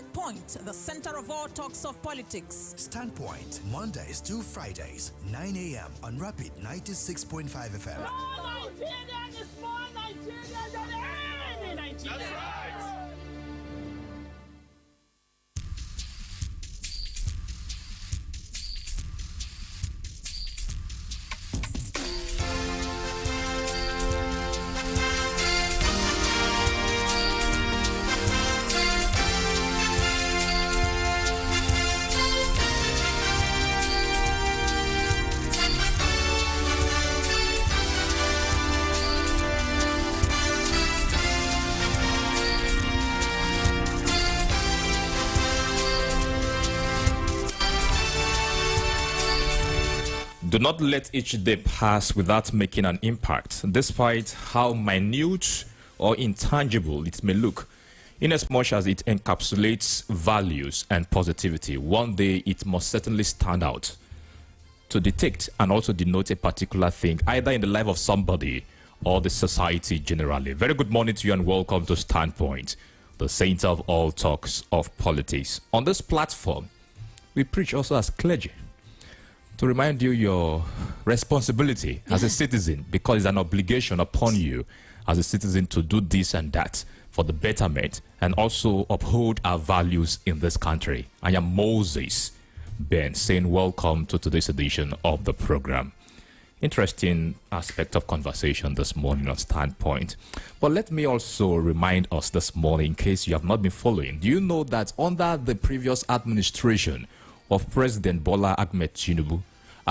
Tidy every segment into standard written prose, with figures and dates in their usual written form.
Standpoint, the center of all talks of politics. Standpoint, Mondays to Fridays, 9 a.m. on Rapid 96.5 FM. Nigeria is more Nigeria than any Nigeria. That's right. Do not let each day pass without making an impact, despite how minute or intangible it may look. Inasmuch as it encapsulates values and positivity, one day it must certainly stand out to detect and also denote a particular thing, either in the life of somebody or the society generally. Very good morning to you and welcome to Standpoint, the center of all talks of politics. On this platform, we preach also as clergy, to remind you your responsibility as a citizen, because it's an obligation upon you as a citizen to do this and that for the betterment and also uphold our values in this country. I am Moses Ben saying welcome to today's edition of the program. Interesting aspect of conversation this morning on Standpoint. But let me also remind us this morning, in case you have not been following, do you know that under the previous administration of President Bola Ahmed Tinubu,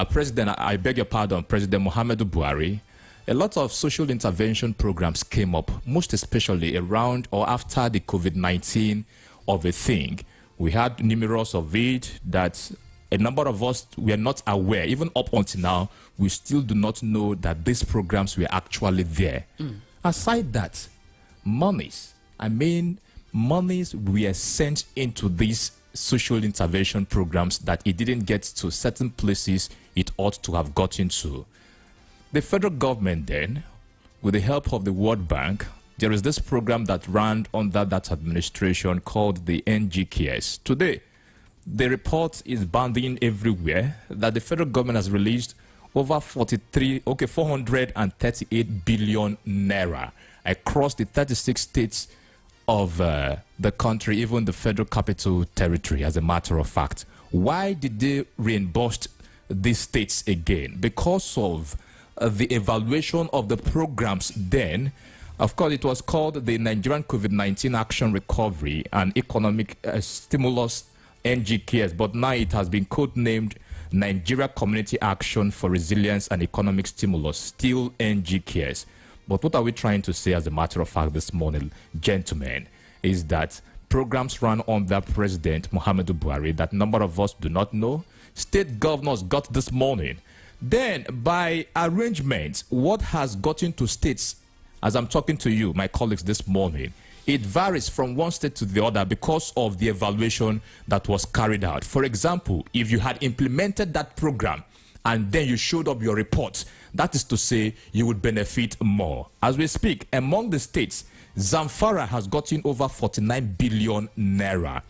President Muhammadu Buhari, a lot of social intervention programs came up, most especially around or after the COVID-19 of a thing. We had numerous of it that a number of us were not aware. Even up until now, we still do not know that these programs were actually there. Aside that, monies were sent into these social intervention programs that it didn't get to certain places it ought to have gotten to. The federal government then, with the help of the World Bank, there is this program that ran under that administration called the NGKS. Today, the report is bounding everywhere that the federal government has released over 438 billion naira across the 36 states of the country, even the Federal Capital Territory, as a matter of fact. Why did they reimburse these states again? Because of the evaluation of the programs then. Of course, it was called the Nigerian COVID-19 Action Recovery and Economic Stimulus, NGKS, but now it has been codenamed Nigeria Community Action for Resilience and Economic Stimulus, still NGKS. But what are we trying to say as a matter of fact this morning, gentlemen, is that programs run under President Muhammadu Buhari that a number of us do not know, state governors got this morning. Then, by arrangement, what has gotten to states, as I'm talking to you, my colleagues, this morning, it varies from one state to the other because of the evaluation that was carried out. For example, if you had implemented that program and then you showed up your report, that is to say you would benefit more. As we speak, among the states, Zamfara has gotten over 49 billion naira.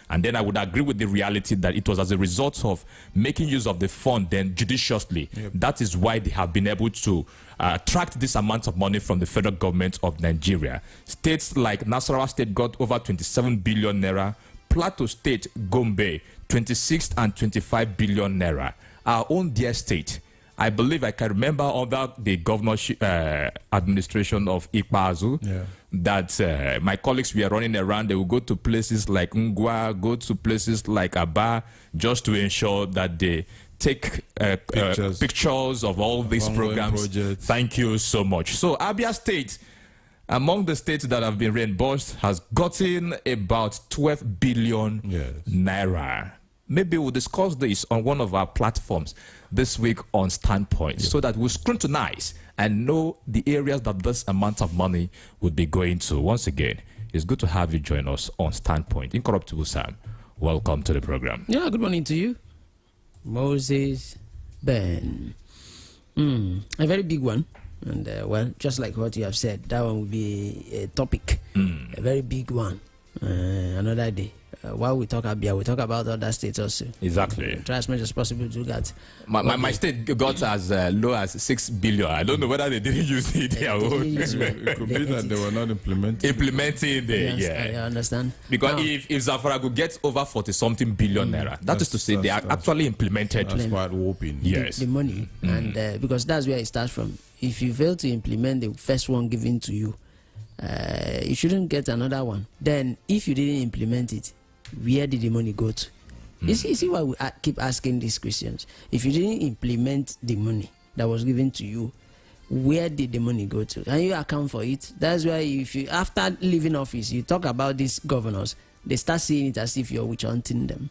And then I would agree with the reality that it was as a result of making use of the fund then judiciously. Yep. That is why they have been able to attract this amount of money from the federal government of Nigeria. States like Nasarawa State got over 27 billion naira. Plateau State, Gombe, 26 and 25 billion naira. Our own dear state, I believe I can remember under the governorship administration of Ikpeazu, that my colleagues were running around. They would go to places like Ngwa, go to places like Aba, just to ensure that they take pictures of all these programs. Thank you so much. So Abia State, among the states that have been reimbursed, has gotten about 12 billion naira. Maybe we'll discuss this on one of our platforms this week on Standpoint, so that we'll scrutinize and know the areas that this amount of money would be going to. Once again, it's good to have you join us on Standpoint. Incorruptible Sam, welcome to the program. Yeah, good morning to you, Moses Ben. A very big one. And well, just like what you have said, that one will be a topic, a very big one. Another day. while we talk Abia, we talk about other states also. Exactly. Try as much as possible to get. My state got as low as 6 billion. I don't know whether they didn't use it their own. It could be that they were not implementing Implementing Yes, I understand. Because Now, if Zamfara could get over 40-something billion naira, that is to say they are actually implemented. That's quite whooping. Yes. the money, and because that's where it starts from. If you fail to implement the first one given to you, you shouldn't get another one. Then, if you didn't implement it, where did the money go to? You see why we keep asking these questions. If you didn't implement the money that was given to you, where did the money go to? Can you account for it? That's why if you, after leaving office, you talk about these governors, they start seeing it as if you're witch hunting them.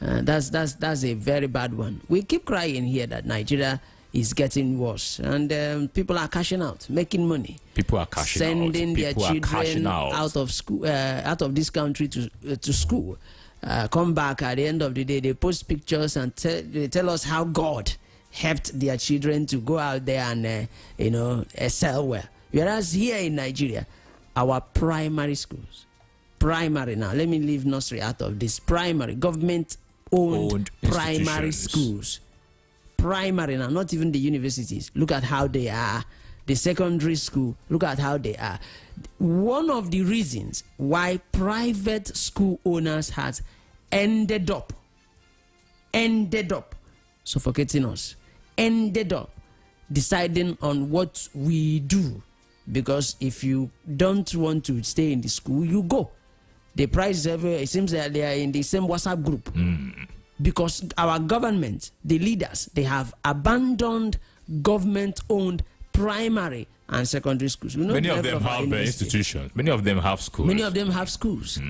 That's a very bad one. We keep crying here that Nigeria is getting worse, and people are cashing out, making money. People are cashing sending out. their children out of school, out of this country to school. Come back at the end of the day, they post pictures and they tell us how God helped their children to go out there and excel well. Whereas here in Nigeria, our primary schools, now let me leave nursery out of this, primary government-owned primary institutions. Schools, primary now, not even the universities. Look at how they are. The secondary school, look at how they are. One of the reasons why private school owners has ended up suffocating us, ended up deciding on what we do, because if you don't want to stay in the school, you go. The price is everywhere. It seems that they are in the same WhatsApp group. Because our government, the leaders, they have abandoned government-owned primary and secondary schools. Many of them have institutions. Many of them have schools. Many of them have schools.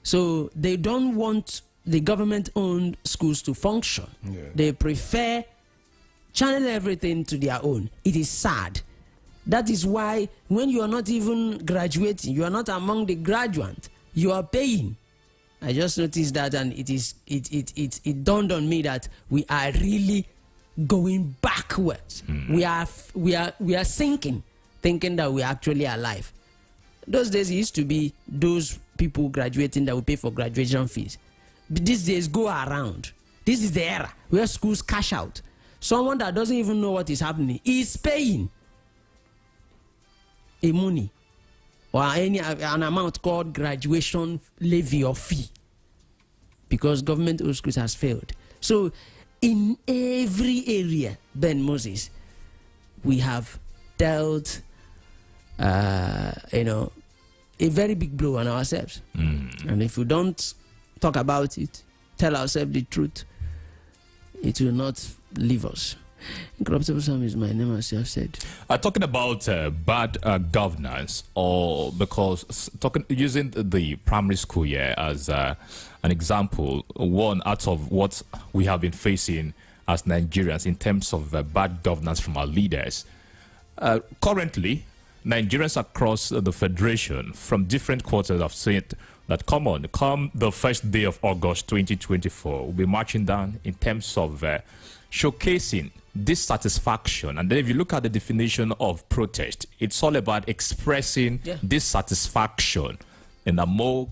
So they don't want the government-owned schools to function. Yeah. They prefer channel everything to their own. It is sad. That is why when you are not even graduating, you are not among the graduates, you are paying. I just noticed that, and it dawned on me that we are really going backwards. We are sinking, thinking that we are actually alive. Those days it used to be those people graduating that will pay for graduation fees. But these days go around. This is the era where schools cash out. Someone that doesn't even know what is happening is paying a money or an amount called graduation levy or fee, because government schools has failed. So in every area, Ben Moses, we have dealt a very big blow on ourselves. And if we don't talk about it, tell ourselves the truth, it will not leave us. Incorruptible Sam is my name, as you have said. Talking about bad governance, or because using the primary school here as an example, one out of what we have been facing as Nigerians in terms of bad governance from our leaders. Currently, Nigerians across the federation from different quarters have said that come the first day of August 2024, we'll be marching down in terms of showcasing dissatisfaction. And then if you look at the definition of protest, it's all about expressing dissatisfaction in a more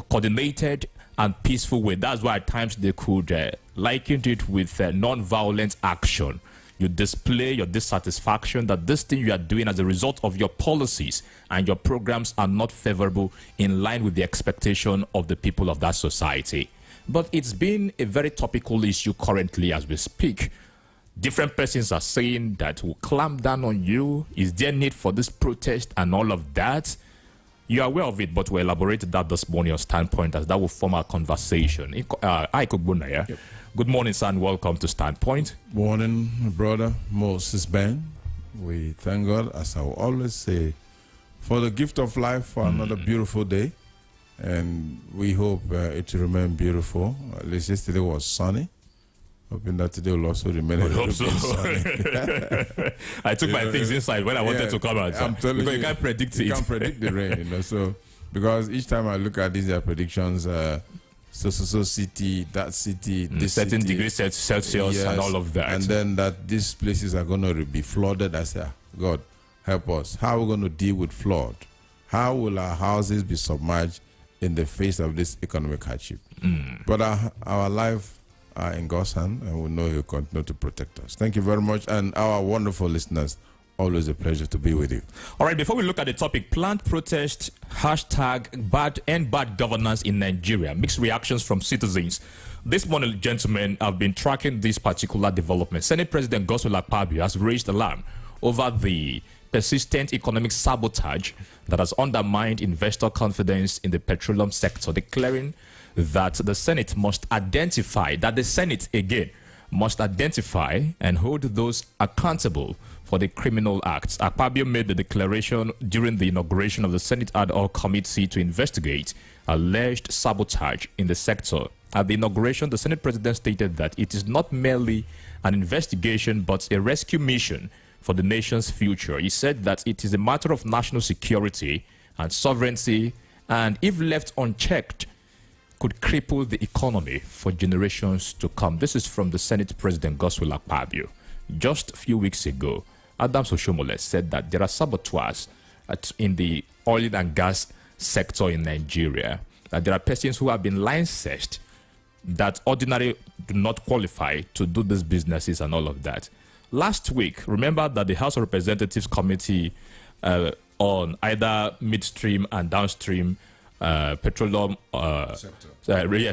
coordinated and peaceful way. That's why at times they could liken it with non-violent action. You display your dissatisfaction that this thing you are doing as a result of your policies and your programs are not favorable in line with the expectation of the people of that society. But it's been a very topical issue currently as we speak. Different persons are saying that we'll clamp down on you. Is there need for this protest and all of that? You are aware of it, but we'll elaborate that this morning, your standpoint, as that will form our conversation. Yep. Good morning, sir, and welcome to Standpoint. Morning, brother Moses Ben. We thank God, as I will always say, for the gift of life, for another beautiful day. And we hope it will remain beautiful. At least yesterday was sunny. Hoping that today will also remain a little bit sunny. I took my things inside when I wanted to come out. I'm telling you can't predict it. You can't predict the rain, So, because each time I look at these predictions, so city, that city, this certain city, degrees Celsius, and all of that. And then that these places are going to be flooded. I say, God, help us. How are we going to deal with flood? How will our houses be submerged in the face of this economic hardship. But our life are in God's hand, and we know He'll continue to protect us. Thank you very much, and our wonderful listeners. Always a pleasure to be with you. All right, before we look at the topic, planned protest, hashtag bad governance in Nigeria. Mixed reactions from citizens. This morning, gentlemen, I've been tracking this particular development. Senate President Godswill Akpabio has raised alarm over the persistent economic sabotage that has undermined investor confidence in the petroleum sector, declaring that the Senate must identify and hold those accountable for the criminal acts. Akpabio made the declaration during the inauguration of the Senate Ad Hoc Committee to investigate alleged sabotage in the sector. At the inauguration, the Senate President stated that it is not merely an investigation but a rescue mission for the nation's future. He said that it is a matter of national security and sovereignty, and if left unchecked, could cripple the economy for generations to come. This is from the Senate President Godswill Akpabio. Just a few weeks ago, Adams Oshomole said that there are saboteurs in the oil and gas sector in Nigeria. That there are persons who have been licensed that ordinarily do not qualify to do these businesses and all of that. Last week, remember that the House of Representatives Committee on either midstream and downstream petroleum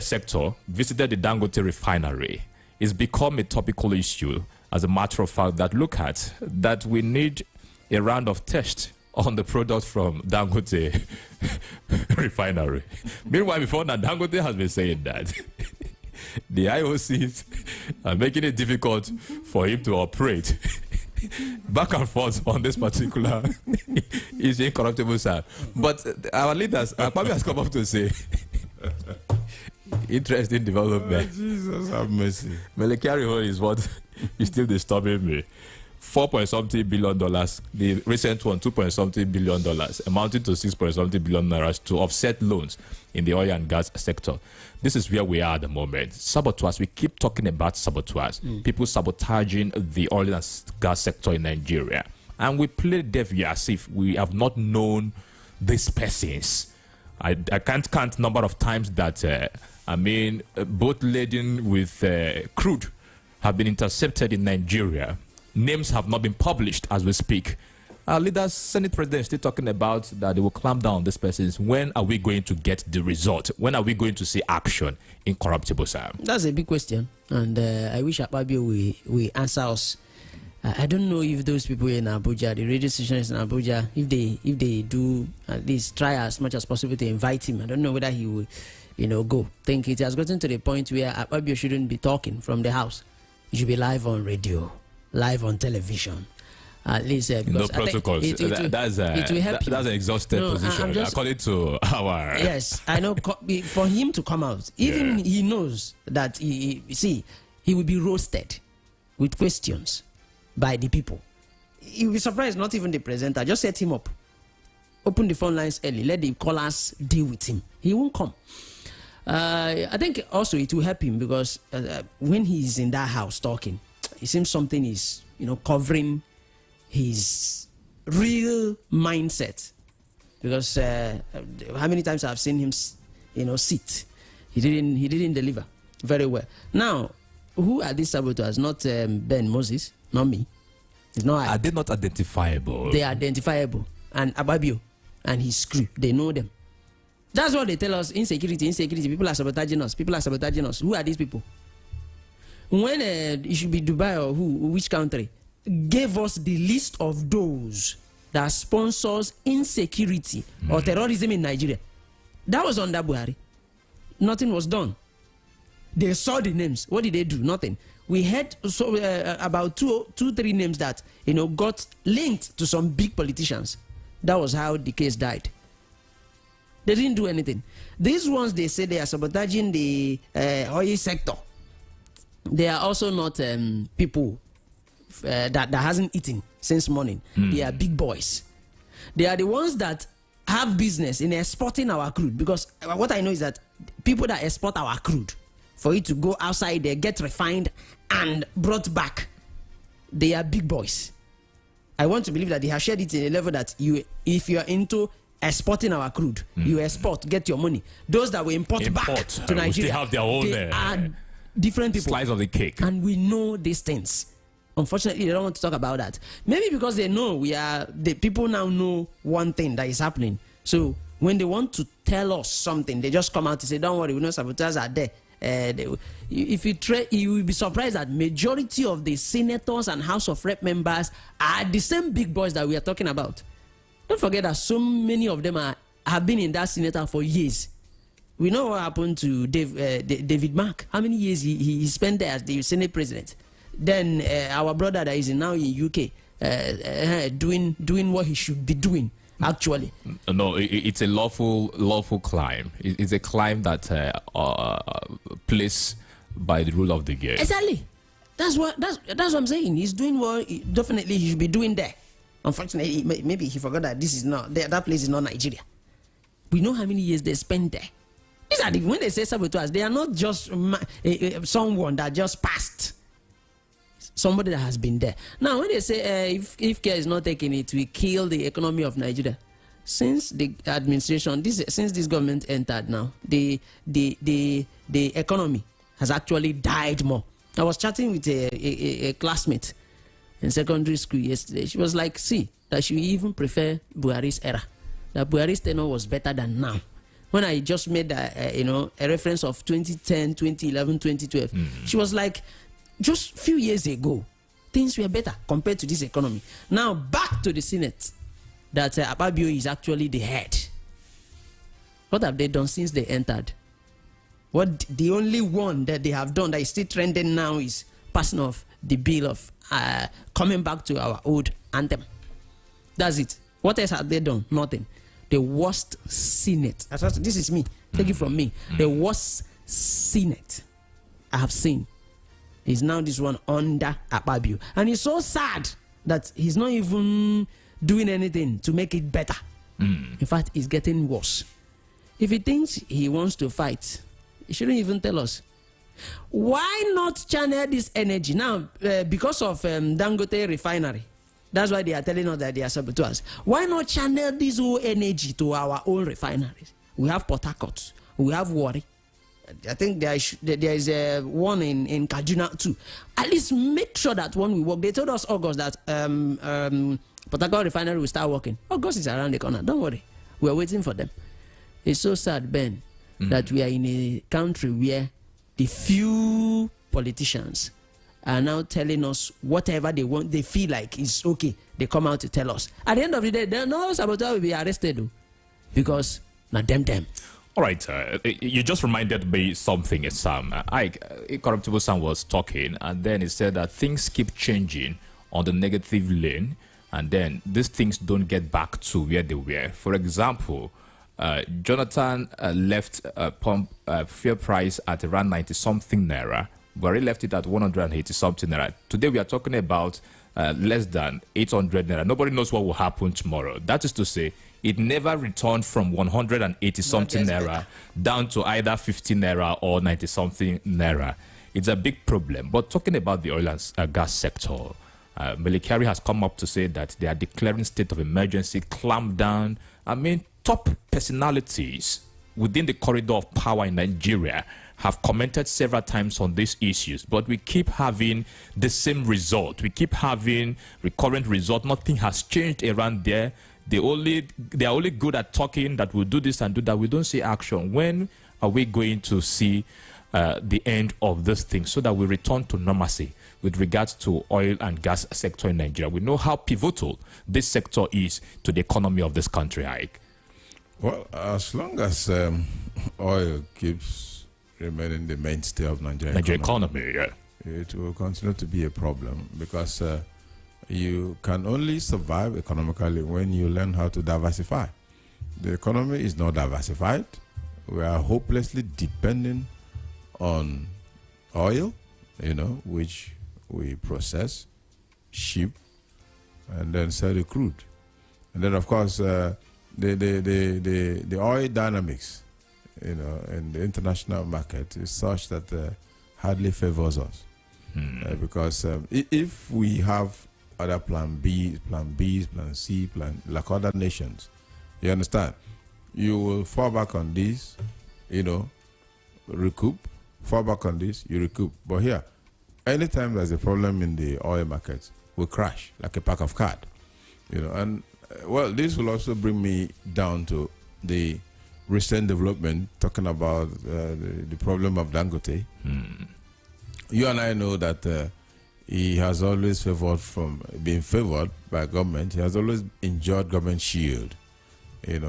sector visited the Dangote refinery. It's become a topical issue, as a matter of fact, that we need a round of tests on the product from Dangote refinery. Meanwhile, before that, Dangote has been saying that the IOCs are making it difficult for him to operate. Back and forth on this particular is incorruptible, sir. But our leaders, Akpabio has come up to say, interesting development. Oh, Jesus have mercy. Carry on is what is still disturbing me. $4.something billion. The recent one, $2.something billion, amounting to $6.something billion to offset loans in the oil and gas sector. This is where we are at the moment. Saboteurs, we keep talking about saboteurs. People sabotaging the oil and gas sector in Nigeria. And we play deaf as if we have not known these persons. I can't count number of times that, boat laden with crude have been intercepted in Nigeria. Names have not been published as we speak. Our leaders, Senate President, is still talking about that they will clamp down on these persons. When are we going to get the result? When are we going to see action? Incorruptible, sir. That's a big question, and I wish Akpabio will answer us. I don't know if those people in Abuja, the radio stations in Abuja, if they do at least try as much as possible to invite him. I don't know whether he will, go. Think it has gotten to the point where Akpabio shouldn't be talking from the house. He should be live on radio, live on television. At least no protocols. That's an exhausted position, according to our. Yes, I know. For him to come out, even he knows that he will be roasted with questions by the people. He will be surprised. Not even the presenter. Just set him up. Open the phone lines early. Let the callers deal with him. He won't come. I think also it will help him because when he's in that house talking, it seems something is covering his real mindset. Because how many times I've seen him sit, he didn't deliver very well. Now, who are these saboteurs? Not Ben Moses, not me. It's not. Are they not identifiable? They are identifiable, and Akpabio and his crew, they know them. That's what they tell us. Insecurity. People are sabotaging us. Who are these people? When it should be Dubai or which country, gave us the list of those that sponsors insecurity or terrorism in Nigeria. That was under Buhari. Nothing was done. They saw the names. What did they do? Nothing. We had about two, three names that got linked to some big politicians. That was how the case died. They didn't do anything. These ones, they say they are sabotaging the oil sector. They are also not people that hasn't eaten since morning. They are big boys. They are the ones that have business in exporting our crude. Because what I know is that people that export our crude, for it to go outside there, get refined and brought back, they are big boys. I want to believe that they have shared it in a level that if you are into exporting our crude. You export, get your money. Those that we import back to Nigeria, we still have their own they are different people. slice of the cake. And we know these things. Unfortunately, they don't want to talk about that. Maybe because they know the people now know one thing that is happening. So when they want to tell us something, they just come out to say, don't worry, we know saboteurs are there. If you try, you will be surprised that majority of the senators and House of Rep members are the same big boys that we are talking about. Don't forget that so many of them have been in that senator for years. We know what happened to David Mark. How many years he spent there as the Senate president. Then our brother that is now in UK doing what he should be doing. Actually, no, it's a lawful climb. It's a climb that placed by the rule of the game. Exactly. That's what I'm saying. He's doing what definitely he should be doing there. Unfortunately, maybe he forgot that this is not that place is not Nigeria. We know how many years they spent there. These are when they say saboteurs, they are not just someone that just passed. Somebody that has been there. Now, when they say if care is not taking it, we kill the economy of Nigeria. Since the administration, since this government entered now, the economy has actually died more. I was chatting with a classmate in secondary school yesterday. She was like, see, that she even prefer Buhari's era. That Buhari's tenure was better than now. When I just made a reference of 2010, 2011, 2012, she was like, just a few years ago, things were better compared to this economy. Now, back to the Senate, that Akpabio is actually the head. What have they done since they entered? The only one that they have done that is still trending now is passing off the bill of coming back to our old anthem. That's it. What else have they done? Nothing. The worst Senate. This is me. Take it from me. The worst Senate I have seen is now this one under Akpabio. And it's so sad that he's not even doing anything to make it better. In fact, it's getting worse. If he thinks he wants to fight, he shouldn't even tell us. Why not channel this energy? Now, because of Dangote refinery, that's why they are telling us that they are saboteurs. Why not channel this whole energy to our own refineries? We have Port Harcourt. We have Warri. I think there is one in Kaduna too. At least make sure that when we work, they told us August that Port Harcourt refinery will start working. August is around the corner. Don't worry, we are waiting for them. It's so sad, Ben, that we are in a country where the few politicians are now telling us whatever they want, they feel like is okay. They come out to tell us. At the end of the day, no saboteur will be arrested though, because not them. All right, you just reminded me something, Sam. Incorruptible Sam was talking, and then he said that things keep changing on the negative lane, and then these things don't get back to where they were. For example, Jonathan left pump fuel price at around 90-something naira, but he left it at 180-something naira. Today we are talking about less than 800 naira. Nobody knows what will happen tomorrow. That is to say, it never returned from 180-something naira down to either 50 naira or 90-something naira. It's a big problem. But talking about the oil and gas sector, Melekari has come up to say that they are declaring state of emergency, clamp down. I mean, top personalities within the corridor of power in Nigeria have commented several times on these issues, but we keep having the same result. We keep having recurrent result. Nothing has changed around there. They are only good at talking that we'll do this and do that. We don't see action. When are we going to see the end of this thing so that we return to normalcy with regards to oil and gas sector in Nigeria? We know how pivotal this sector is to the economy of this country, Ike. Well, as long as oil keeps remaining the mainstay of Nigerian economy, yeah, it will continue to be a problem, because you can only survive economically when you learn how to diversify. The economy is not diversified. We are hopelessly dependent on oil, which we process, ship, and then sell the crude. And then, of course, the oil dynamics, in the international market is such that hardly favors us. Because if we have other plan Bs, plan C, like other nations, You understand? You will fall back on this, recoup. Fall back on this, you recoup. But here, anytime there's a problem in the oil markets, we crash like a pack of cards. And this will also bring me down to the recent development talking about the problem of Dangote. You and I know that he has always been favored by government. He has always enjoyed government shield. It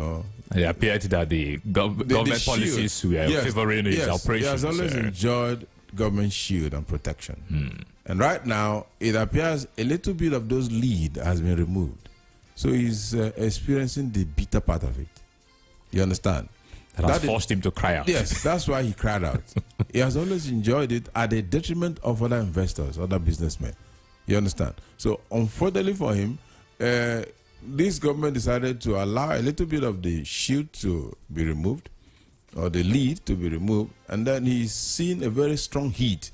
appeared that the government policies were favoring his operations. He has always enjoyed government shield and protection. And right now, it appears a little bit of those lead has been removed. So he's experiencing the bitter part of it. You understand? That has forced him to cry out. Yes, that's why he cried out. He has always enjoyed it at the detriment of other investors, other businessmen. You understand? So unfortunately for him, this government decided to allow a little bit of the shield to be removed, or the lead to be removed, and then he's seen a very strong heat.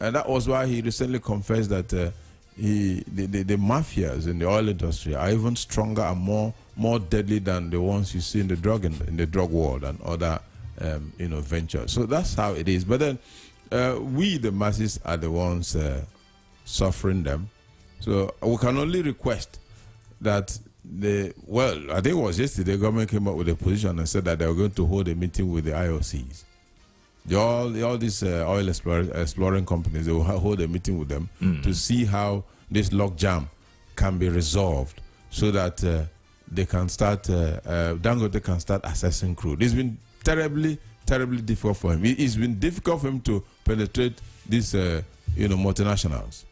And that was why he recently confessed that the mafias in the oil industry are even stronger and more deadly than the ones you see in the drug world and other ventures. So that's how it is. But then we, the masses, are the ones suffering them. So we can only request that I think it was yesterday, the government came up with a position and said that they were going to hold a meeting with the IOCs. All these oil exploring companies, they will hold a meeting with them to see how this logjam can be resolved so that they can start, Dangote can start assessing crude. It's been terribly, terribly difficult for him. It's been difficult for him to penetrate these, multinationals.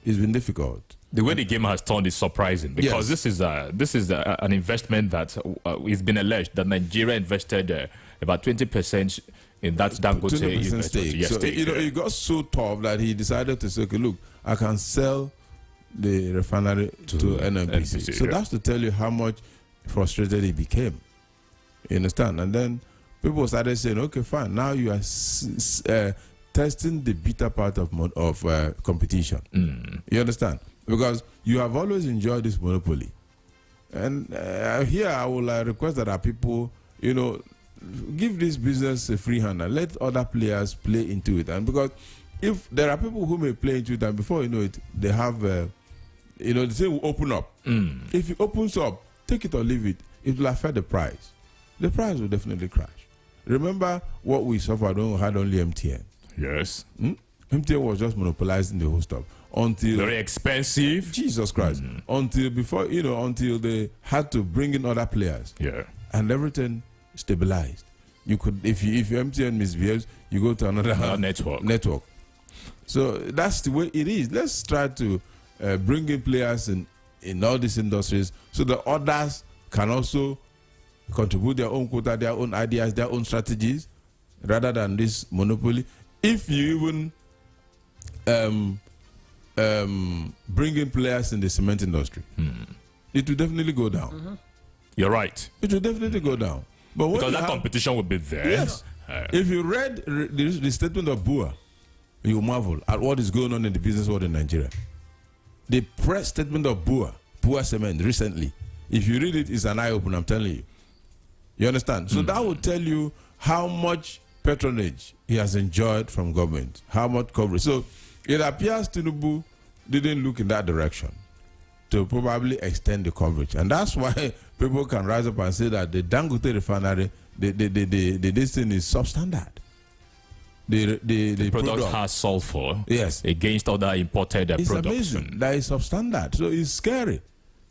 It's been difficult. The way the game has turned is surprising because this is an investment that it's been alleged that Nigeria invested about 20% in that Dangote stake. So it got so tough that he decided to say, okay, look, I can sell the refinery to NNPC. So that's to tell you how much frustrated he became. You understand? And then people started saying, okay, fine, now you are testing the bitter part of competition. You understand? Because you have always enjoyed this monopoly. And here I will request that our people, give this business a free hand and let other players play into it. And because if there are people who may play into it and before you know it, they have, the thing will open up. If it opens up, take it or leave it, it will affect the price. The price will definitely crash. Remember what we suffered when we had only MTN. Yes. MTN was just monopolizing the whole stuff. Until very expensive. Jesus Christ. Until they had to bring in other players. Yeah. And everything stabilized. You could, if MTN misbehaves, you go to another network. So that's the way it is. Let's try to bring in players in all these industries so that others can also contribute their own quota, their own ideas, their own strategies, rather than this monopoly. If you even bring in players in the cement industry, it will definitely go down. You're right. It will definitely go down. But because that competition will be there. Yes. If you read the statement of Bua, you marvel at what is going on in the business world in Nigeria. The press statement of Bua Cement recently, if you read it, it's an eye-opener, I'm telling you. You understand? So that will tell you how much patronage he has enjoyed from government, how much coverage. So it appears Tinubu didn't look in that direction to probably extend the coverage. And that's why people can rise up and say that the Dangote refinery, this thing is substandard. The product has sulfur against other imported products. It's amazing. That is substandard. So it's scary.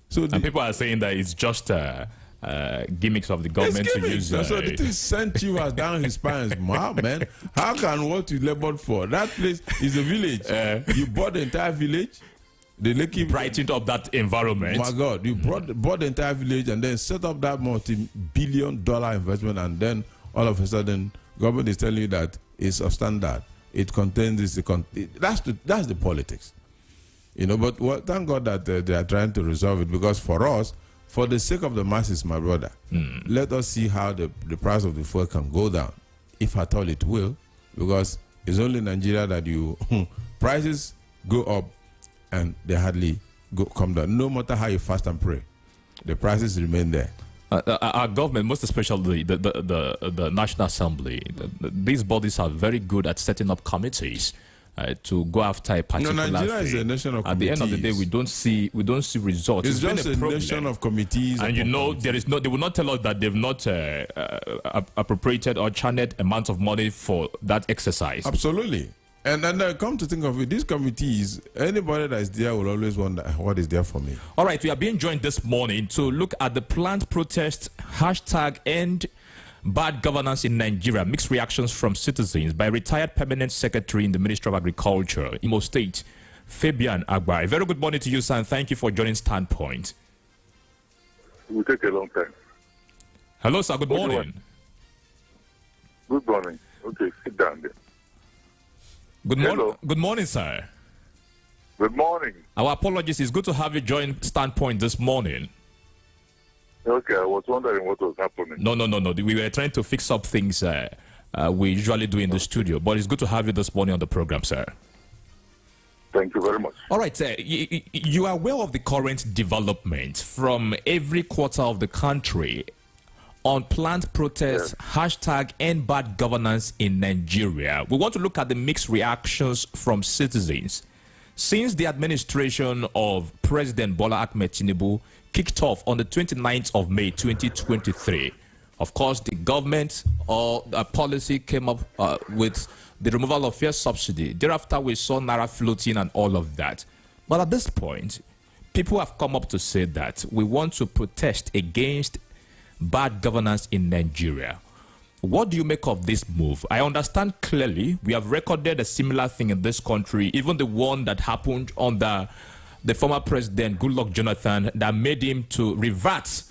So people are saying that it's just gimmicks of the government to use. So the thing sent you as down his spine. Wow, man. How can what you labored for? That place is a village. You bought the entire village. They keep brightened up that environment. Oh my God, you bought the entire village and then set up that multi-billion-dollar investment, and then all of a sudden, government is telling you that it's substandard. It contains this. That's the politics, But thank God that they are trying to resolve it, because for us, for the sake of the masses, my brother, let us see how the price of the fuel can go down, if at all it will, because it's only in Nigeria that prices go up and they hardly come down. No matter how you fast and pray, the prices remain there. Our government, most especially the National Assembly, these bodies are very good at setting up committees to go after a particular Nigeria thing. is a nation of At the end of the day, we don't see results. It's been just a a problem. nation of committees. And you know, committees. they will not tell us that they've not appropriated or channeled amounts of money for that exercise. Absolutely. And then come to think of it, these committees, anybody that is there will always wonder what is there for me. All right, we are being joined this morning to look at the planned protest hashtag end bad governance in Nigeria. Mixed reactions from citizens by retired permanent secretary in the Ministry of Agriculture, Imo State, Fabian Agba. A very good morning to you, sir, and thank you for joining Standpoint. It will take a long time. Hello, sir. Good morning. Good morning. Okay, sit down there. Good morning. Hello. Good morning, sir. Good morning. Our apologies. It's good to have you join Standpoint this morning. Okay, I was wondering what was happening. No. We were trying to fix up things we usually do in the studio, but it's good to have you this morning on the program, sir. Thank you very much. All right, sir. You are aware of the current development from every quarter of the country on planned protests, hashtag end bad governance in Nigeria. We want to look at the mixed reactions from citizens. Since the administration of President Bola Ahmed Tinubu kicked off on the 29th of May 2023, of course, the government or a policy came up with the removal of fuel subsidy. Thereafter, we saw Naira floating and all of that. But at this point, people have come up to say that we want to protest against bad governance in Nigeria. What do you make of this move? I understand clearly we have recorded a similar thing in this country, even the one that happened under the former president, Goodluck Jonathan, that made him to revert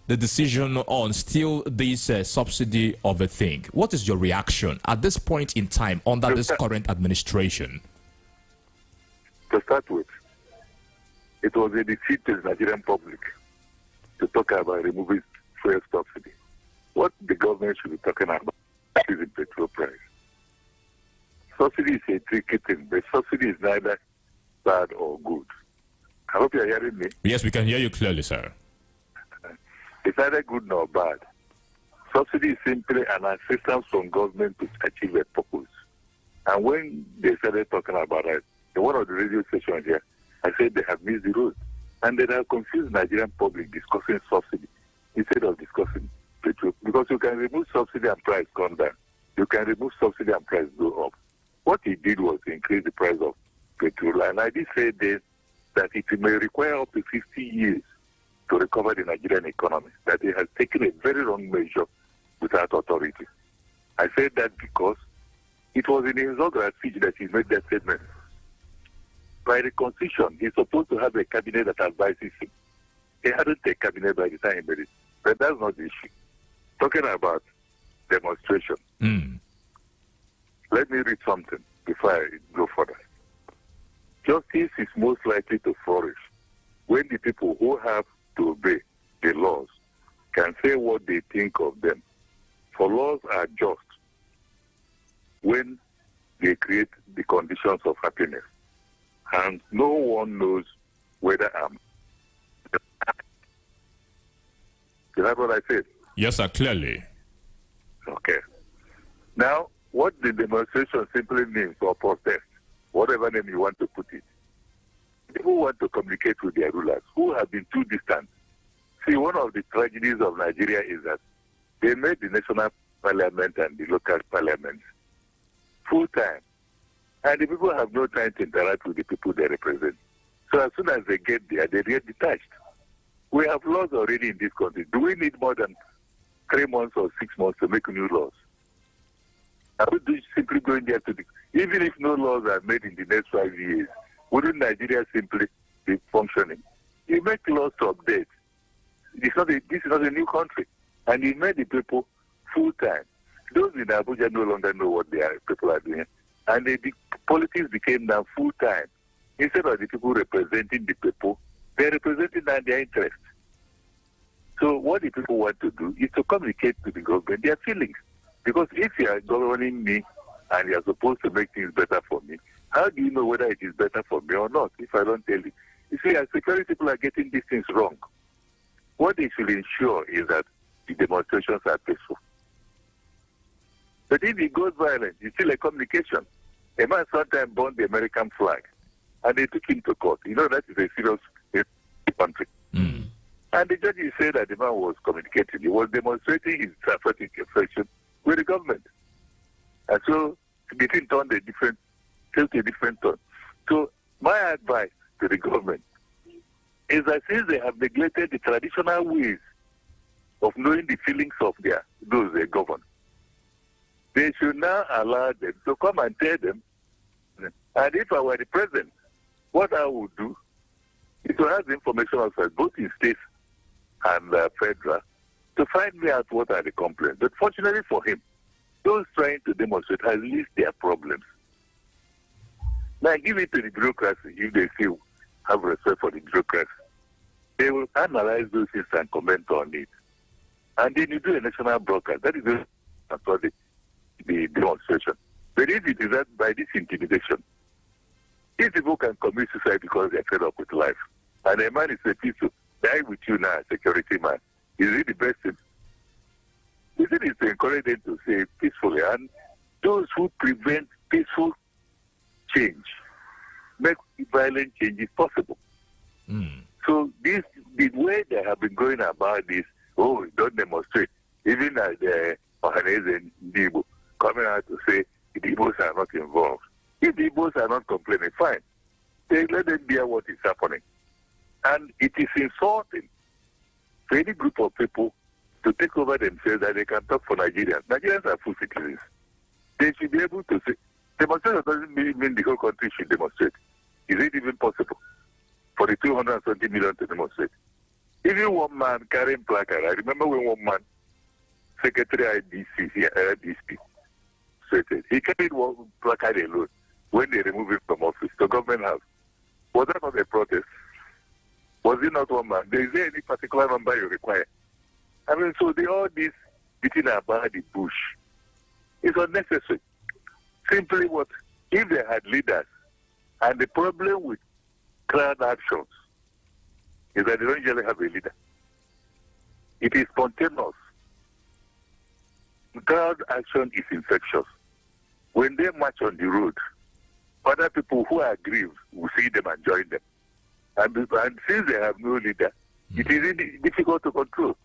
the decision on still this subsidy of a thing. What is your reaction at this point in time under this current administration? To start with, it was a defeat to the Nigerian public to talk about removing fuel subsidy. What the government should be talking about is the petrol price. Subsidy is a tricky thing, but subsidy is neither bad or good. I hope you are hearing me. Yes, we can hear you clearly, sir. It's neither good nor bad. Subsidy is simply an assistance from government to achieve a purpose. And when they started talking about it, in one of the radio stations here, I said they have missed the road. And they have confused the Nigerian public discussing subsidy instead of discussing petrol. Because you can remove subsidy and price come down. You can remove subsidy and price go up. What he did was increase the price of petrol. And I did say then that it may require up to 50 years to recover the Nigerian economy, that he has taken a very wrong measure without authority. I said that because it was in his inaugural speech that he made that statement. By the Constitution, he's supposed to have a cabinet that advises him. He hadn't a cabinet by the time he made it. But that's not the issue. Talking about demonstration. Let me read something before I go further. Justice is most likely to flourish when the people who have to obey the laws can say what they think of them. For laws are just when they create the conditions of happiness. And no one knows whether I'm... Is that what I said? Yes, sir, clearly. Okay. Now, what the demonstration simply means, or protest, whatever name you want to put it, people want to communicate with their rulers who have been too distant. See, one of the tragedies of Nigeria is that they made the national parliament and the local parliament full time. And the people have no time to interact with the people they represent. So as soon as they get there, they get detached. We have laws already in this country. Do we need more than 3 months or 6 months to make new laws? Are we simply going there to even if no laws are made in the next 5 years, wouldn't Nigeria simply be functioning? You make laws to update. This is not a new country. And you made the people full time. Those in Abuja no longer know what people are doing. And the politics became now full time. Instead of the people representing the people, they're representing their interests. So what the people want to do is to communicate to the government their feelings. Because if you are governing me and you are supposed to make things better for me, how do you know whether it is better for me or not if I don't tell you? You see, as security people are getting these things wrong. what they should ensure is that the demonstrations are peaceful. But if it goes violent, it's still a communication. A man sometimes burned the American flag, and they took him to court. You know, that is a serious country. Mm. And the judge said that the man was communicating. He was demonstrating his patriotic affection with the government. And so the thing took a different turn. So my advice to the government is that since they have neglected the traditional ways of knowing the feelings of those they govern, they should now allow them to come and tell them. And if I were the president, what I would do is to have the information officers, both in states and federal, to find me out what are the complaints. But fortunately for him, those trying to demonstrate at least their problems. Now give it to the bureaucracy if they still have respect for the bureaucracy. They will analyze those things and comment on it. And then you do a national broadcast. That is the demonstration. But if it is that by this intimidation, these people can commit suicide because they are fed up with life. And a man is a piece to die with you now, security man. Is it the best thing? Is it to encourage them to say peacefully? And those who prevent peaceful change make violent changes possible. Mm. So the way they have been going about this, don't demonstrate. Even as the Ohanese and Igbo coming out to say the Igbos are not involved. If the Igbos are not complaining, fine. They let them bear what is happening. And it is insulting to any group of people to take over themselves that they can talk for Nigerians. Nigerians are full citizens. They should be able to say, demonstration doesn't mean the whole country should demonstrate. Is it even possible for the 220 million to demonstrate? Even one man carrying placard, I remember when one man, Secretary IDC, IDC, stated, he carried one placard alone when they removed him from office, the government house. Was that not a protest? Was it not one man? Is there any particular number you require? I mean, so all this beating about the bush is unnecessary. Simply what? If they had leaders, and the problem with crowd actions is that they don't usually have a leader. It is spontaneous. Crowd action is infectious. When they march on the road, other people who are aggrieved will see them and join them. And since they have no leader, it is really difficult to control.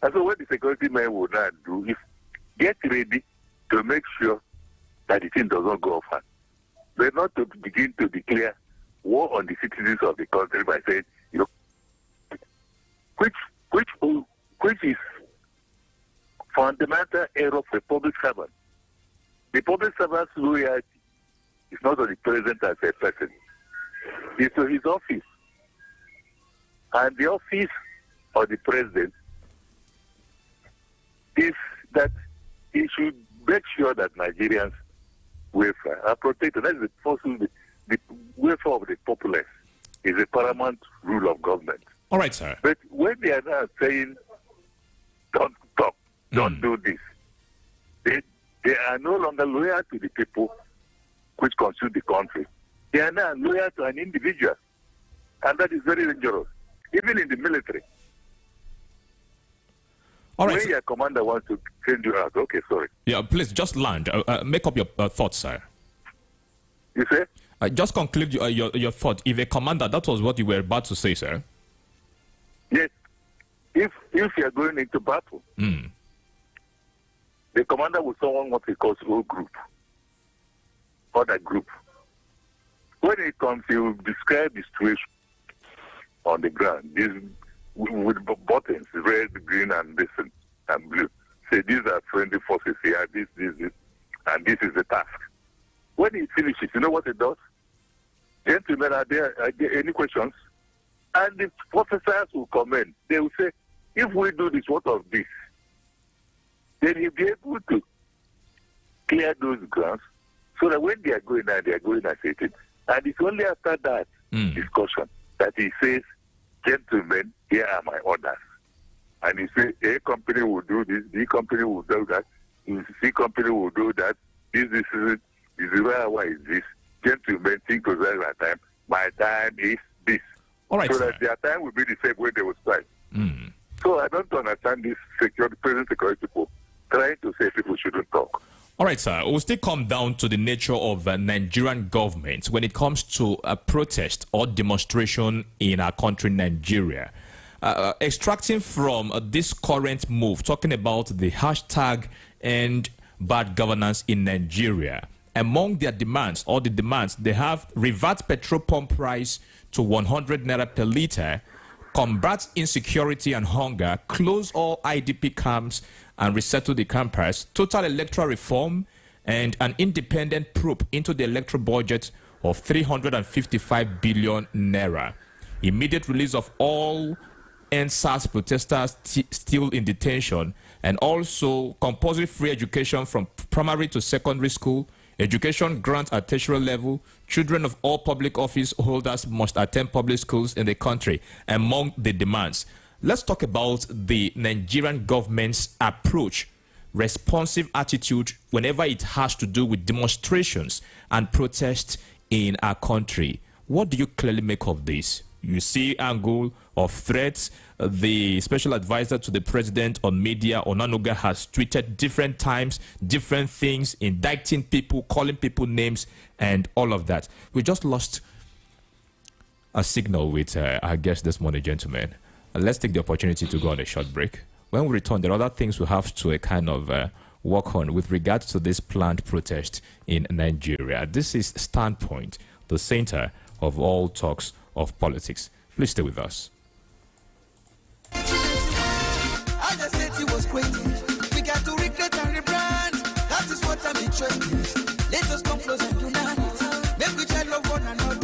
And so what the security men will now do is get ready to make sure that the thing does not go off hand. They're not to begin to declare war on the citizens of the country by saying, which is fundamental error for a public servant. The public servant's loyalty is not on the president as a person. It's to his office. And the office of the president is that he should make sure that Nigerians' welfare are protected. That is the welfare of the populace is a paramount rule of government. All right, sir. But when they are now saying, don't stop, don't do this, they are no longer loyal to the people which consume the country. They are now loyal to an individual. And that is very dangerous. Even in the military. All right. When your commander wants to send you out, okay, sorry. Yeah, please just land. Make up your thoughts, sir. You say? Just conclude your thought. If a commander, that was what you were about to say, sir. Yes. If you are going into battle, the commander will summon what he calls whole group, other group. When it comes, he will describe the situation on the ground. This with buttons, red, green, and this and blue. Say these are friendly forces here. This, and this is the task. When he finishes, you know what he does? Gentlemen, are there any questions? And the officers will comment. They will say, if we do this, what of this? Then he'll be able to clear those grounds so that when they are going out, they are going as it is. And it's only after that discussion that he says, gentlemen, here are my orders. And he says, A company will do this, B company will do that, C company will do that, this is it, why is this? Gentlemen, think of that my time. My time is this. All right, so sir. that their time will be the same way they will start. security people trying to say people shouldn't talk. All right, sir. We'll still come down to the nature of Nigerian government when it comes to a protest or demonstration in our country, Nigeria. Extracting from this current move, talking about the hashtag and bad governance in Nigeria. Among their demands, or the demands, they have revert petrol pump price to 100 naira per litre, combat insecurity and hunger, close all IDP camps and resettle the campers, total electoral reform, and an independent probe into the electoral budget of 355 billion naira. Immediate release of all NSAS protesters still in detention, and also compulsory free education from primary to secondary school, education grant at tertiary level, children of all public office holders must attend public schools in the country, among the demands. Let's talk about the Nigerian government's approach, responsive attitude whenever it has to do with demonstrations and protests in our country. What do you clearly make of this? You see angle of threats. The special advisor to the president on media, Onanuga, has tweeted different times, different things, indicting people, calling people names, and all of that. We just lost a signal with our guest this morning, gentlemen. Let's take the opportunity to go on a short break. When we return, there are other things we have to kind of work on with regards to this planned protest in Nigeria. This is Standpoint, the center of all talks of politics. Please stay with us. The city was waiting. We got to recreate and rebrand. That is what I'm interested in. Let us come close and unite. Make we try love one another.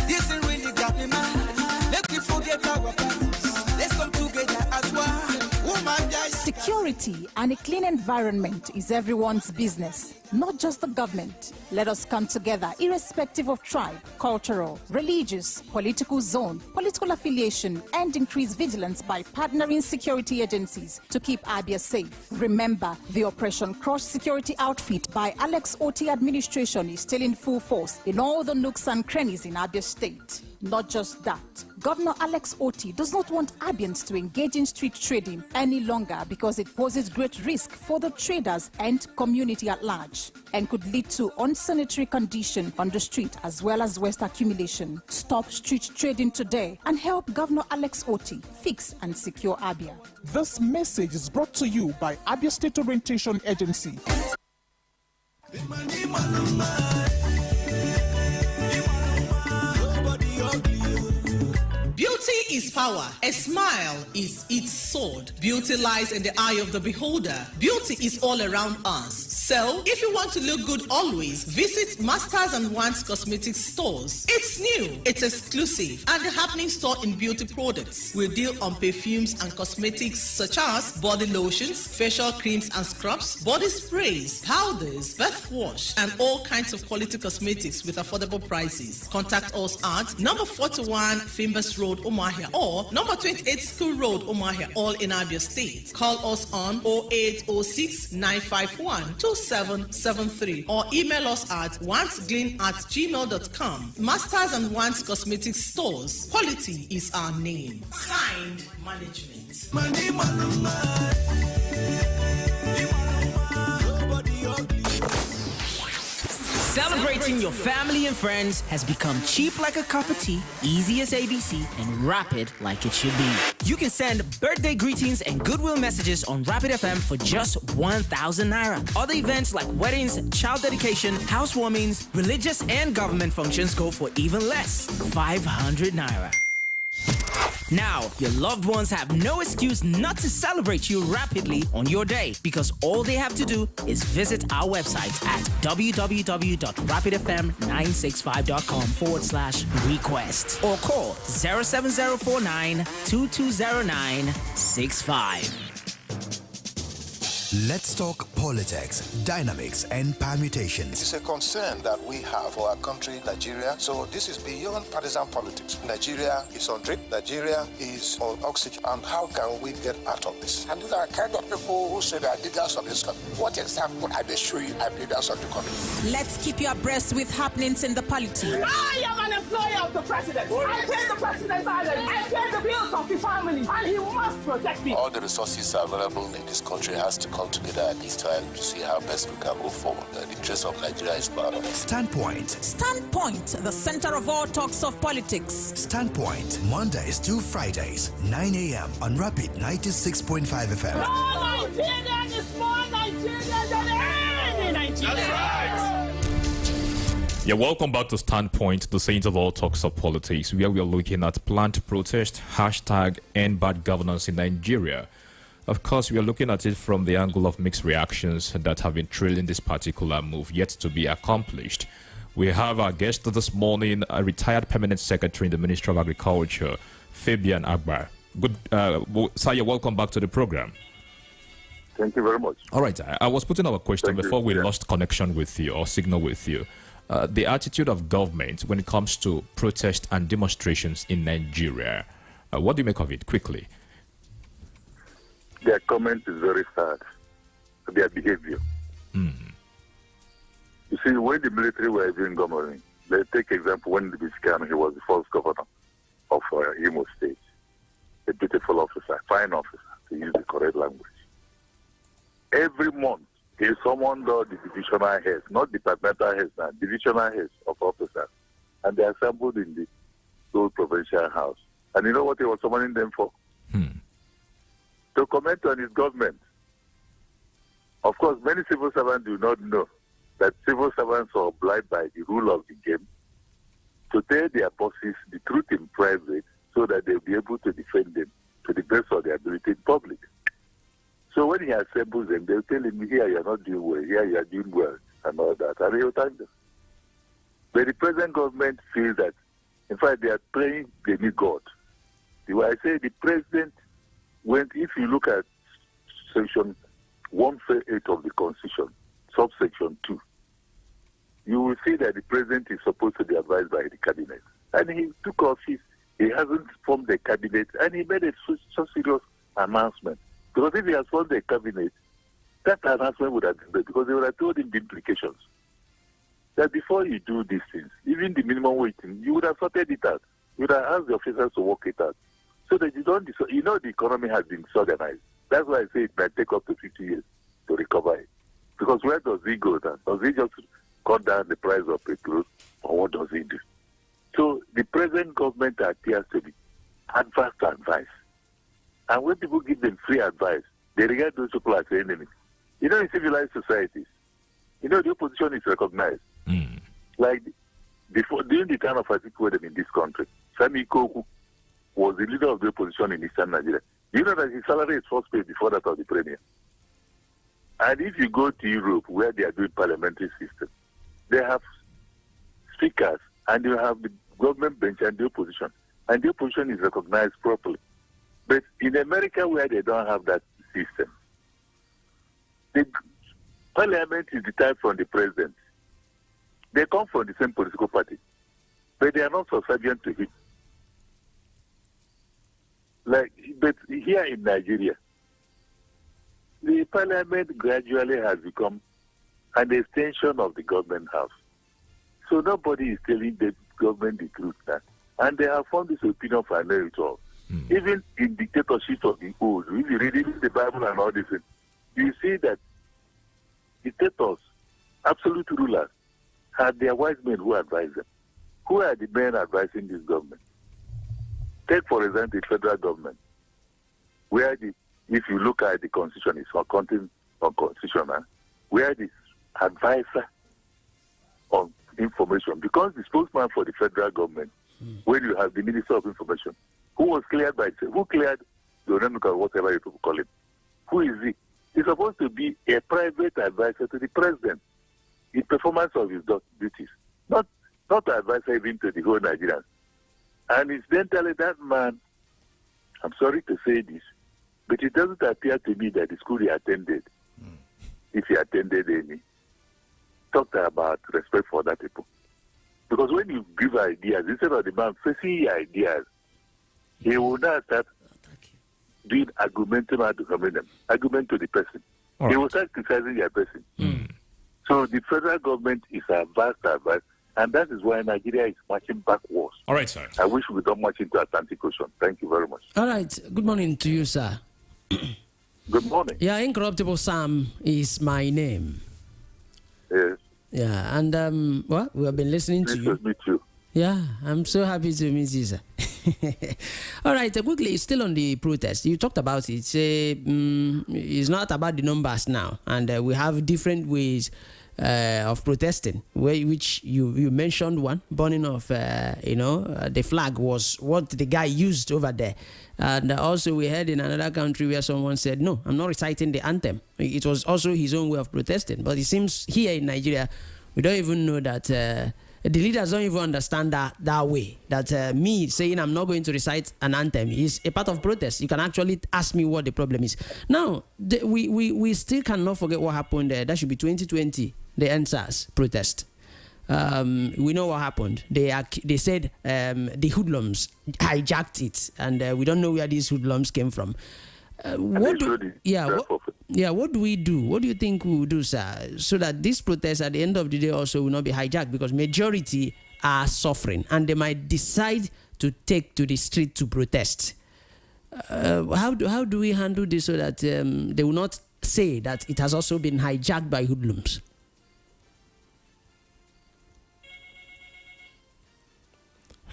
This thing really got me mad. Make we forget our parties. Let's come together as one. Woman, guys. Security and a clean environment is everyone's business, not just the government. Let us come together irrespective of tribe, cultural, religious, political zone, political affiliation, and increase vigilance by partnering security agencies to keep Abia safe. Remember, the Operation Crush Security Outfit by Alex Oti administration is still in full force in all the nooks and crannies in Abia State. Not just that, Governor Alex Oti does not want Abians to engage in street trading any longer because it poses great risk for the traders and community at large and could lead to unsanitary condition on the street as well as waste accumulation. Stop street trading today and help Governor Alex Oti fix and secure Abia. This message is brought to you by Abia State Orientation Agency. Beauty is power. A smile is its sword. Beauty lies in the eye of the beholder. Beauty is all around us. So, if you want to look good always, visit Masters and Wands Cosmetics stores. It's new, it's exclusive, and a happening store in beauty products. We deal on perfumes and cosmetics such as body lotions, facial creams and scrubs, body sprays, powders, bath wash, and all kinds of quality cosmetics with affordable prices. Contact us at number 41 Fimbers Road, Umuahia, or number 28 School Road, Umuahia, all in Abia State. Call us on 0806 951 2773 or email us at wandsglean@gmail.com. Masters and Wands Cosmetics stores. Quality is our name. Signed, management. Celebrating your family and friends has become cheap like a cup of tea, easy as ABC, and rapid like it should be. You can send birthday greetings and goodwill messages on Rapid FM for just 1,000 naira. Other events like weddings, child dedication, housewarmings, religious and government functions go for even less, 500 naira. Now, your loved ones have no excuse not to celebrate you rapidly on your day because all they have to do is visit our website at www.rapidfm965.com/request or call 07049 220965. Let's talk politics, dynamics, and permutations. It's a concern that we have for our country, Nigeria. So this is beyond partisan politics. Nigeria is on drip. Nigeria is on oxygen. And how can we get out of this? And these are the kind of people who say they are leaders of this country. What example are they showing as leaders of the country? Let's keep you abreast with happenings in the polity. I am an employer of the president. I pay the president's salary. I pay the bills of the family. And he must protect me. All the resources available in this country has to come together at this time to see how best we can move forward. The interest of Nigeria is part of it. Standpoint. Standpoint, the center of all talks of politics. Standpoint, Mondays to Fridays, 9 a.m. on Rapid 96.5 FM. All Nigeria is more Nigeria than any Nigeria. That's right. Yeah, welcome back to Standpoint, the center of all talks of politics, where we are looking at planned protest, hashtag end bad governance in Nigeria. Of course, we are looking at it from the angle of mixed reactions that have been trailing this particular move yet to be accomplished. We have our guest this morning, a retired permanent secretary in the Ministry of Agriculture, Fabian Agbar. Good, Saya, welcome back to the program. Thank you very much. All right, I was putting up a question before we lost connection with you or signal with you. The attitude of government when it comes to protest and demonstrations in Nigeria. What do you make of it? Quickly. Their comment is very sad. Their behavior. You see, when the military were doing governing, let's take example when Biscan, he was the first governor of Imo State. A beautiful officer, fine officer, to use the correct language. Every month, he summoned all the divisional heads, not departmental heads now, divisional heads of officers. And they assembled in the old provincial house. And you know what he was summoning them for? To comment on his government. Of course, many civil servants do not know that civil servants are obliged by the rule of the game to tell their bosses the truth in private so that they'll be able to defend them to the best of their ability in public. So when he assembles them, they'll tell him, here you're not doing well, here you're doing well, and all that. And he'll thank them. But the present government feels that, in fact, they are playing the new God. I say the president, if you look at section 148 of the Constitution, subsection 2, you will see that the president is supposed to be advised by the cabinet. And he took office, he hasn't formed the cabinet, and he made a so serious announcement. Because if he has formed the cabinet, that announcement would have been there, because they would have told him the implications. That before you do these things, even the minimum wage, you would have sorted it out. You would have asked the officers to work it out. So that you don't, the economy has been disorganized. That's why I say it might take up to 50 years to recover it. Because where does he go then? Does he just cut down the price of petrol, or what does he do? So the present government appears to be adverse to advice. And when people give them free advice, they regard those people as enemies. In civilized societies, the opposition is recognized. Like during the time of Atiku in this country, Sami Koku was the leader of the opposition in Eastern Nigeria. You know that his salary is first paid before that of the premier. And if you go to Europe, where they are doing parliamentary system, they have speakers, and you have the government bench and the opposition. And the opposition is recognized properly. But in America, where they don't have that system, the parliament is detached from the president. They come from the same political party, but they are not subservient to him. But here in Nigeria, the parliament gradually has become an extension of the government house. So nobody is telling the government the truth now. And they have formed this opinion for an all. Even in dictatorship of the old, if you read the Bible and all this, you see that dictators, absolute rulers, had their wise men who advise them. Who are the men advising this government? Take, for example, the federal government, where if you look at the constitution, it's unconstitutional, where the advisor on information, because the spokesman for the federal government, when you have the Minister of Information, who cleared the Onemika, whatever you call him? Who is he? He's supposed to be a private advisor to the president in performance of his duties, not to advisor even to the whole Nigerians. And incidentally, that man, I'm sorry to say this, but it doesn't appear to me that the school he attended if he attended any, talked about respect for other people. Because when you give ideas, instead of the man facing your ideas, he will now start doing argument to the person. He will start criticizing your person. So the federal government is advanced, and that is why Nigeria is marching backwards. All right, sir. I wish we don't march into Atlantic Ocean. Thank you very much. All right. Good morning to you, sir. Good morning. Yeah, Incorruptible Sam is my name. Yes. Yeah, and we have been listening to you. Meet you. Yeah, I'm so happy to meet you, sir. All right, quickly, still on the protest. You talked about it. It's not about the numbers now, and we have different ways of protesting. Which you mentioned one, burning of the flag was what the guy used over there, and also we heard in another country where someone said, "No, I'm not reciting the anthem." It was also his own way of protesting. But it seems here in Nigeria, we don't even know that. The leaders don't even understand that way. That me saying I'm not going to recite an anthem is a part of protest. You can actually ask me what the problem is. Now, we still cannot forget what happened there. That should be 2020, the NSAS protest. We know what happened. They said the hoodlums hijacked it, and we don't know where these hoodlums came from. What do we do? What do you think we will do, sir, so that this protest at the end of the day also will not be hijacked? Because majority are suffering and they might decide to take to the street to protest. How do we handle this so that they will not say that it has also been hijacked by hoodlums?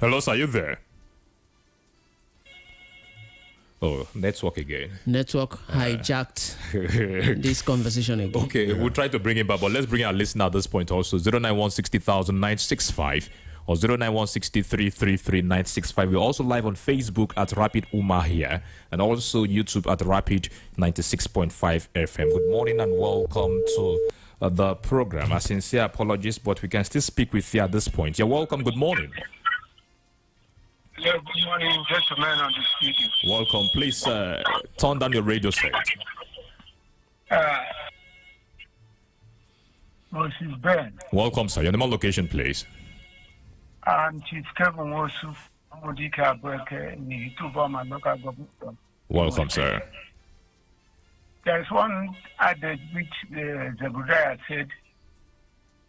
Hello, sir, are you there? Oh, network again. Network hijacked this conversation again. Okay, we'll try to bring him back, but let's bring our listener at this point also. 091600965 or 09163333965. We're also live on Facebook at Rapid Umar here, and also YouTube at Rapid 96.5 FM. Good morning and welcome to the program. A sincere apologies, but we can still speak with you at this point. You're welcome. Good morning. Yeah, good morning, gentlemen on the studio. Welcome. Please turn down your radio set. Moses Ben. Welcome, sir. Your name and location, please. I'm Chief Kevin Wosu, Modika Burke, Nihitubama local government. Welcome, sir. There's one adage which Zebediah said,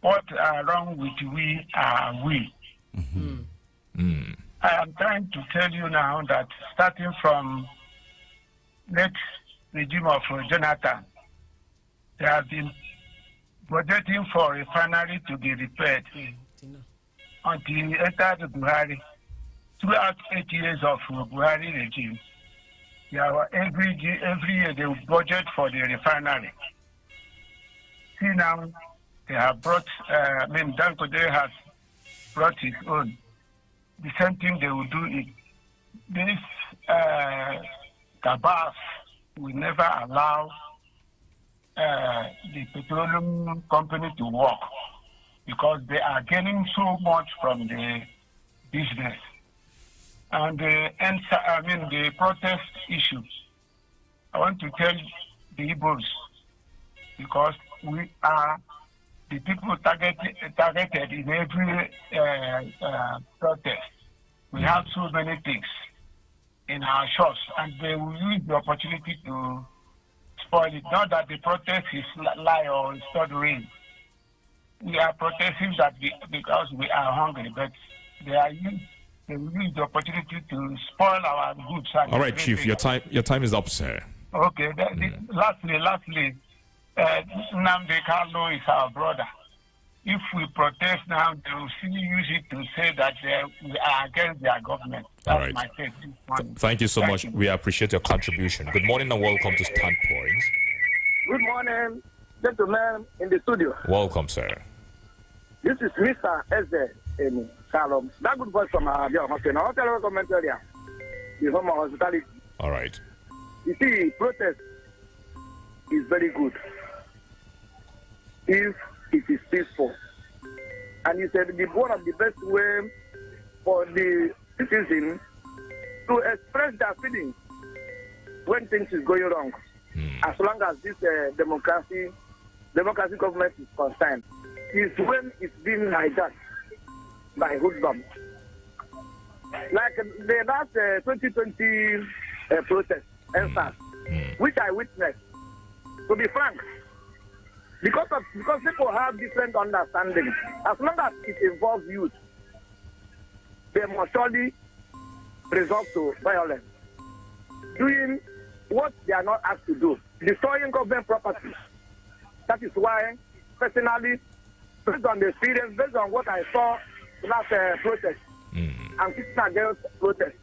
what are wrong with we are we. I am trying to tell you now that starting from late regime of Jonathan, they have been budgeting for a refinery to be repaired until he entered Buhari. Throughout 8 years of Buhari regime, every year they would budget for the refinery. See now, they have brought, Dangote has brought his own. The same thing they will do is this Kabas will never allow the petroleum company to work because they are gaining so much from the business. And the protest issue, I want to tell the Igbos, because we are the people targeted in every protest. We have so many things in our shops, and they will use the opportunity to spoil it. Not that the protest is lie or it's not real. We are protesting that because we are hungry, but they will use the opportunity to spoil our goods. All right, Chief, your time is up, sir. Okay. Lastly. Nnamdi Kanu is our brother. If we protest now, they will still use it to say that we are against their government. That's all right. My take. Thank you so much. We appreciate your contribution. Good morning and welcome to Standpoint. Good morning, gentlemen in the studio. Welcome, sir. This is Mr. Eze in Salom. That good voice from our hospital. I'll tell you a commentary. The home of hospitality. All right. You see, protest is very good if it is peaceful. And he said one of the best way for the citizen to express their feelings when things is going wrong. As long as this democracy democratic government is concerned is when it's being hijacked by hoodlums. Like the last 2020 protest, which I witnessed. To be frank, because people have different understanding, as long as it involves youth, they must surely resort to violence, doing what they are not asked to do, destroying government property. That is why, personally, based on the experience, based on what I saw last protest, I'm sitting against protest.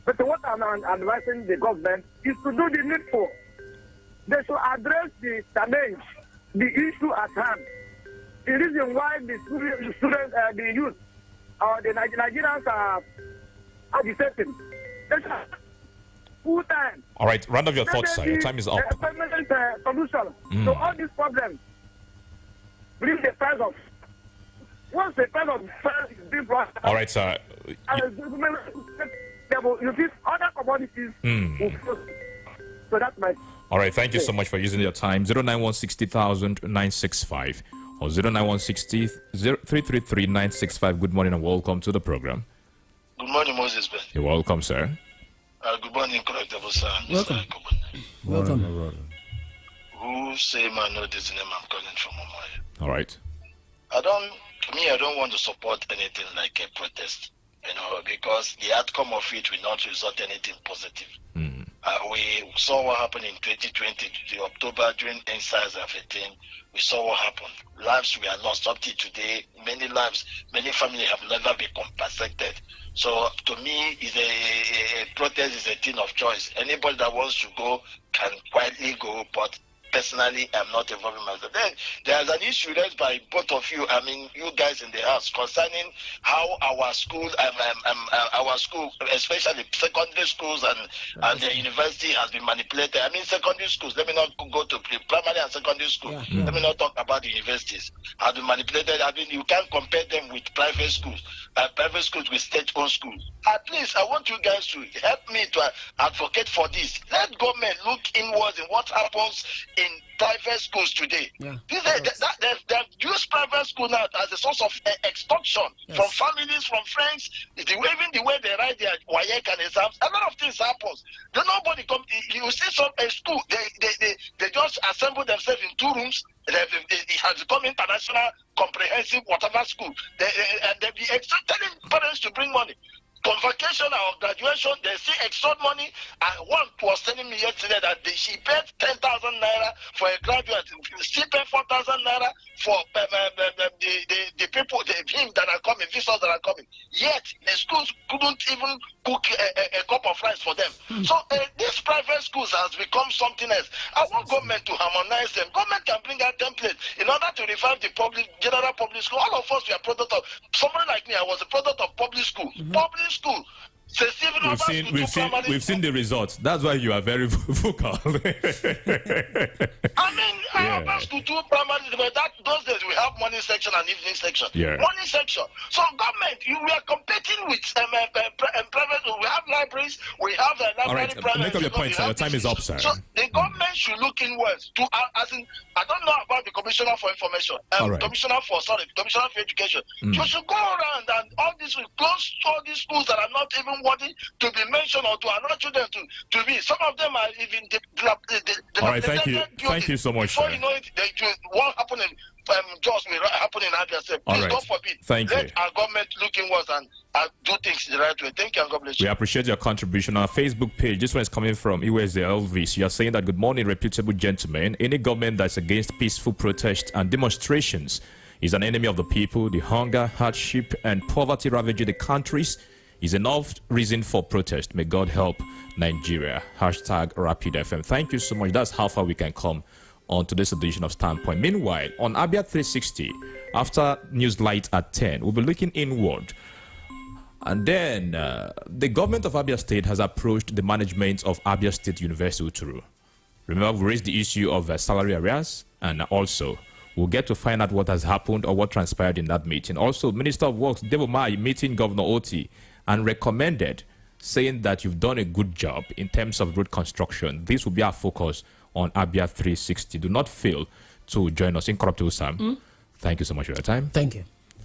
But what I'm advising the government is to do the needful. They should address the challenge, the issue at hand. The reason why the students, the youth, or the Nigerians are agitating. They should full time. All right, round of your thoughts, sir. Your time is up. Permanent solution to all these problems. Bring the price of. Once the price of is being brought. All right, sir. You give other commodities. So that's my. All right, thank you so much for using your time. 091600965 or 09160333965. Good morning and welcome to the program. Good morning, Moses. You're welcome, sir. Good morning, correctable sir. Welcome. Welcome. Who say man know this name I'm calling from Omoye. All right. I don't want to support anything like a protest, because the outcome of it will not result in anything positive. We saw what happened in 2020, the October during NSAS of 18. We saw what happened. Lives were lost up to today. Many families have never been compensated. So to me, a protest is a thing of choice. Anybody that wants to go can quietly go, but personally, I'm not involving myself. Then there's an issue raised by both of you, you guys in the house, concerning how our school, especially secondary schools and the university has been manipulated. Secondary schools, let me not go to primary and secondary school. Let me not talk about the universities. Have been manipulated. You can't compare them with private schools with state-owned schools. At least I want you guys to help me to advocate for this. Let government look inwards in what happens in private schools today. They've used private school now as a source of extortion from families, from friends. Even the way they write their WAEC and exams, a lot of things happens. Nobody come. You see a school, they just assemble themselves in 2 rooms. It has become international comprehensive whatever school. And they be telling parents to bring money. Convocation or graduation, they see extra money. And one was telling me yesterday that she paid 10,000 naira for a graduate. She paid 4,000 naira for the people, the him that are coming, visitors that are coming. Yet the schools couldn't even cook a cup of rice for them. So these private schools has become something else. I want government to harmonize them. Government can bring out templates in order to revive the general public school. All of us were product of somebody like me. I was a product of public school. Public school. We've seen the results. That's why you are very vocal. I was school 2 primary, but those days we have morning section and evening section. Morning section. So government, we are competing with private. We have libraries. We have All right, make up your point, sir. Your time is up, sir. So the government should look inwards to, I don't know about the Commissioner for Information, Commissioner for Education. You should go around and all this will close all these schools that are not even worthy to be mentioned or to allow children to be. Some of them are even all right, thank you. Thank you so much, before sir. You know it, what happened in Jos will happen in Abia State. Please, right. God forbid. Thank Let you. our government look inwards and do things the right way. Thank you and God bless you. We appreciate your contribution. On our Facebook page, this one is coming from Iweze Elvis. You are saying that, good morning, reputable gentlemen. Any government that's against peaceful protests and demonstrations is an enemy of the people. The hunger, hardship, and poverty ravaging the countries is enough reason for protest. May God help Nigeria. #RapidFM. Thank you so much. That's how far we can come on today's edition of Standpoint. Meanwhile, on Abia 360, after Newslight at 10, we'll be looking inward. And then the government of Abia State has approached the management of Abia State University Uturu. Remember, we raised the issue of salary arrears, and also we'll get to find out what has happened or what transpired in that meeting. Also, Minister of Works, Debo Mai, meeting Governor Oti and recommended, saying that you've done a good job in terms of road construction. This will be our focus on Abia 360. Do not fail to join us. Incorruptible Sam, thank you so much for your time. Thank you.